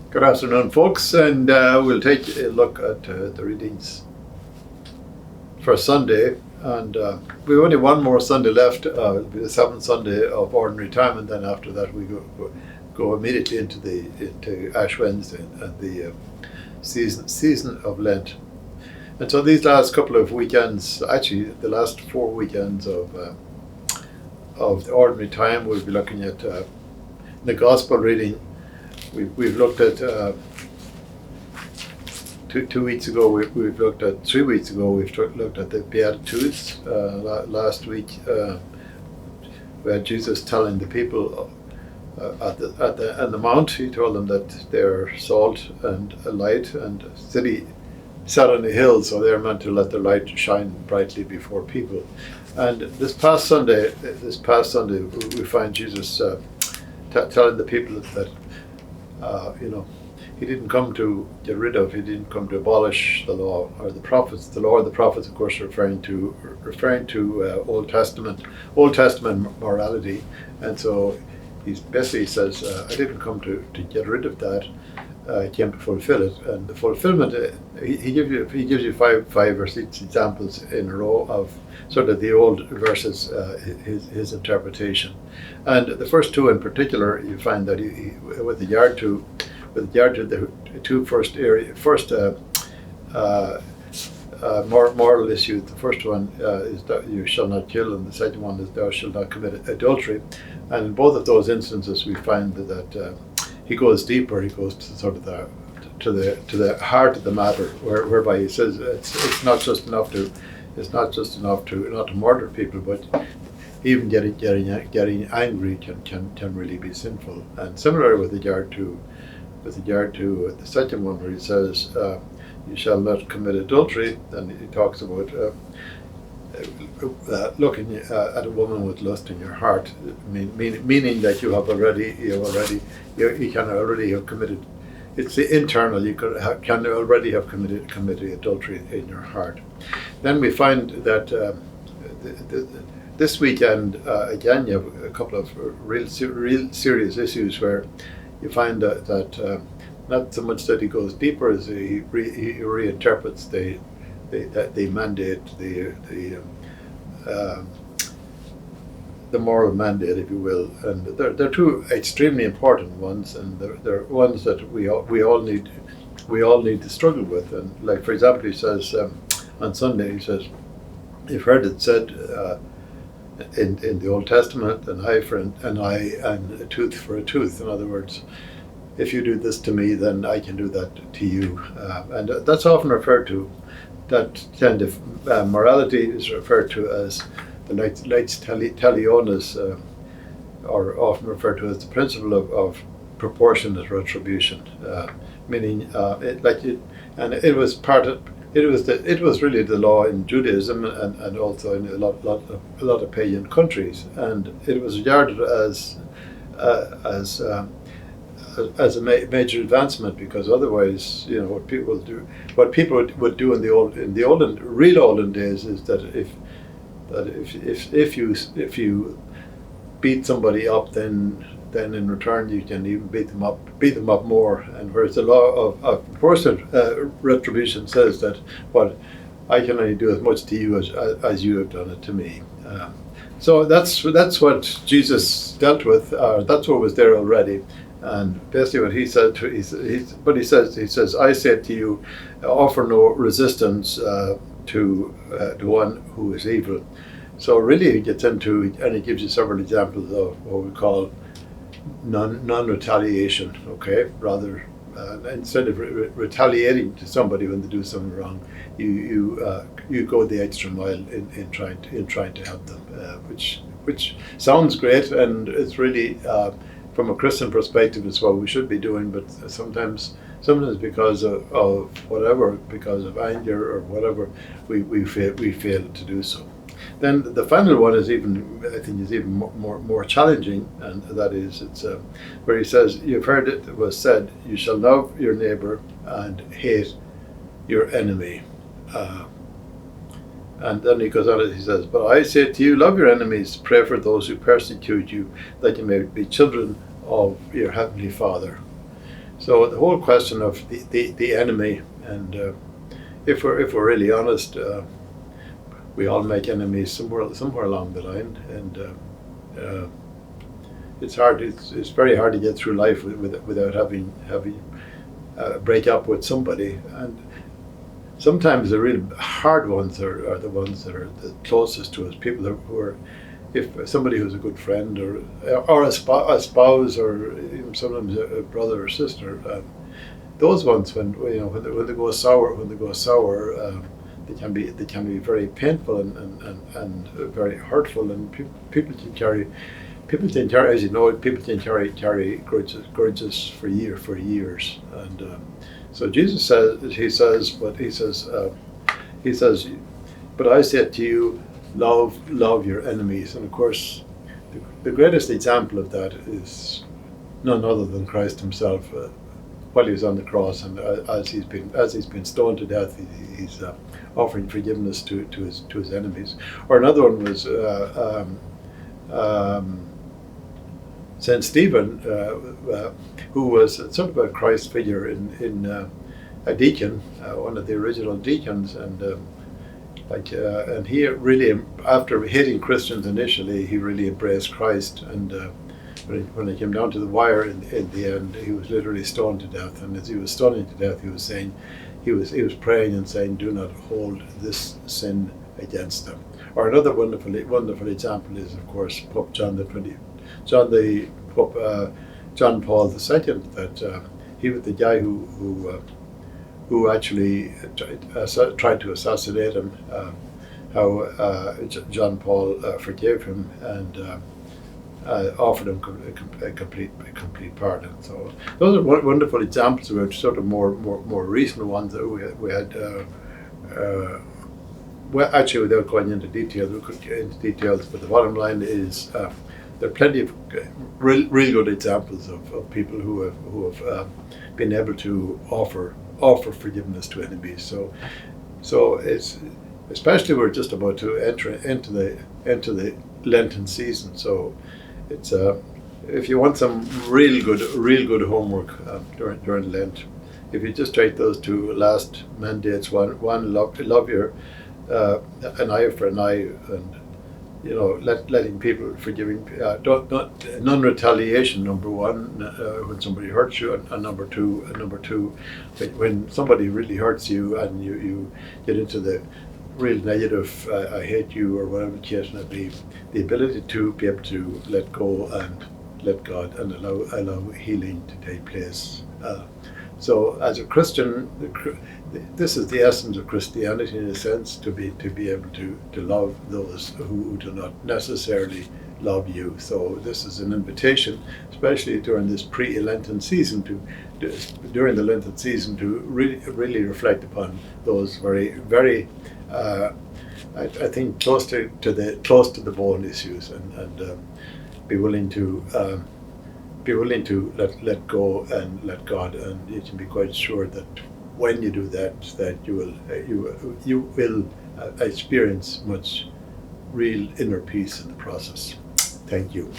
Good afternoon, folks, and we'll take a look at the readings for Sunday. And we've only one more Sunday left. It'll be the seventh Sunday of Ordinary Time, and then after that we go immediately into Ash Wednesday and the season of Lent. And so these last couple of weekends, actually the last 4 weekends of the Ordinary Time, we'll be looking at the Gospel reading. We've looked at 2 weeks ago. We've looked at 3 weeks ago. We've looked at the Beatitudes. Last week, we had Jesus telling the people at the mount. He told them that they're salt and a light, and a city set on a hill, so they're meant to let their light shine brightly before people. And this past Sunday, we find Jesus telling the people that. He didn't come to get rid of. He didn't come to abolish the law or the prophets. The law or the prophets, of course, referring to Old Testament morality. And so he basically says, "I didn't come to get rid of that. I came to fulfill it." And the fulfillment, he gives you five or six examples in a row of sort of the old verses, his interpretation. And the first two in particular, you find that with regard to the two first moral issues. The first one is that you shall not kill, and the second one is thou shalt not commit adultery. And in both of those instances, we find that he goes deeper. He goes to sort of to the heart of the matter, whereby he says it's not just enough not to murder people, but even getting angry can really be sinful. And similarly with regard to the second one, where he says you shall not commit adultery, then he talks about looking at a woman with lust in your heart, meaning that you can already have committed. It's the internal. You can already have committed adultery in your heart. Then we find that this weekend again you have a couple of real serious issues where you find that not so much that he goes deeper as he reinterprets the mandate, the moral mandate, if you will. And they're two extremely important ones, and they're ones that we all need to struggle with. And like, for example, he says on Sunday, he says, "You've heard it said in the Old Testament, an eye for an eye and a tooth for a tooth." In other words, if you do this to me, then I can do that to you. And that's often referred to, that kind of morality is referred to as the lex talionis, or often referred to as the principle of proportionate retribution, meaning it was really the law in Judaism and also in a lot of pagan countries, and it was regarded as a major advancement, because otherwise, what people would do in the olden days is that if you beat somebody up, then in return you can even beat them up more. And whereas the law of proportionate retribution says that what I can only do as much to you as you have done it to me. So that's what Jesus dealt with. That's what was there already. And basically what he said, he says, "I say to you, offer no resistance to one who is evil." So really he gets into, and he gives you several examples of what we call non-retaliation, okay? Rather, instead of retaliating to somebody when they do something wrong, you go the extra mile in trying to help them, which sounds great, and it's really from a Christian perspective, it's what we should be doing. But sometimes because of whatever, because of anger or whatever, we fail to do so. Then the final one is even more challenging, and that is it's where he says, "You've heard it was said, you shall love your neighbor and hate your enemy." And then he goes on and he says, "But I say to you, love your enemies, pray for those who persecute you, that you may be children of your heavenly Father." So the whole question of the enemy, and if we're really honest, we all make enemies somewhere along the line, and it's hard. It's very hard to get through life without having break up with somebody. And sometimes the real hard ones are the ones that are the closest to us. People who are, if somebody who's a good friend or a spouse, or even sometimes a brother or sister. Those ones, when they go sour, they can be very painful and very hurtful, and people can carry. As you know, people can carry grudges for years, and so Jesus says, but I said to you, love your enemies, and of course, the greatest example of that is none other than Christ Himself. While He was on the cross, and as he's been stoned to death, he's offering forgiveness to his enemies. Or another one was Saint Stephen, who was sort of a Christ figure in a deacon, one of the original deacons, and and he really, after hating Christians initially, he really embraced Christ, and when it came down to the wire in the end, he was literally stoned to death. And as he was stoning to death, he was saying, he was praying and saying, "Do not hold this sin against them." Or another wonderful example is, of course, Pope John Paul II. That he was the guy who actually tried to assassinate him. How John Paul forgave him and offered him a complete pardon. So those are wonderful examples of sort of more recent ones that we had. Well, actually, without going into details, we could get into details, but the bottom line is there are plenty of real good examples of people who have been able to offer forgiveness to enemies. So it's, especially we're just about to enter into the Lenten season. So it's if you want some real good homework during Lent, if you just take those two last mandates, one love your an eye for an eye, and letting people forgiving, non-retaliation, number one, when somebody hurts you, and number two, when somebody really hurts you and you get into the real negative, I hate you, or whatever the case may be, the ability to be able to let go and let God and allow healing to take place. So as a Christian, this is the essence of Christianity, in a sense, to be able to love those who do not necessarily love you. So this is an invitation, especially during this pre-Lenten season, during the Lenten season, to really reflect upon those very I think close to the bone issues, and be willing to let go and let God, and you can be quite sure that when you do that you will experience much real inner peace in the process. Thank you.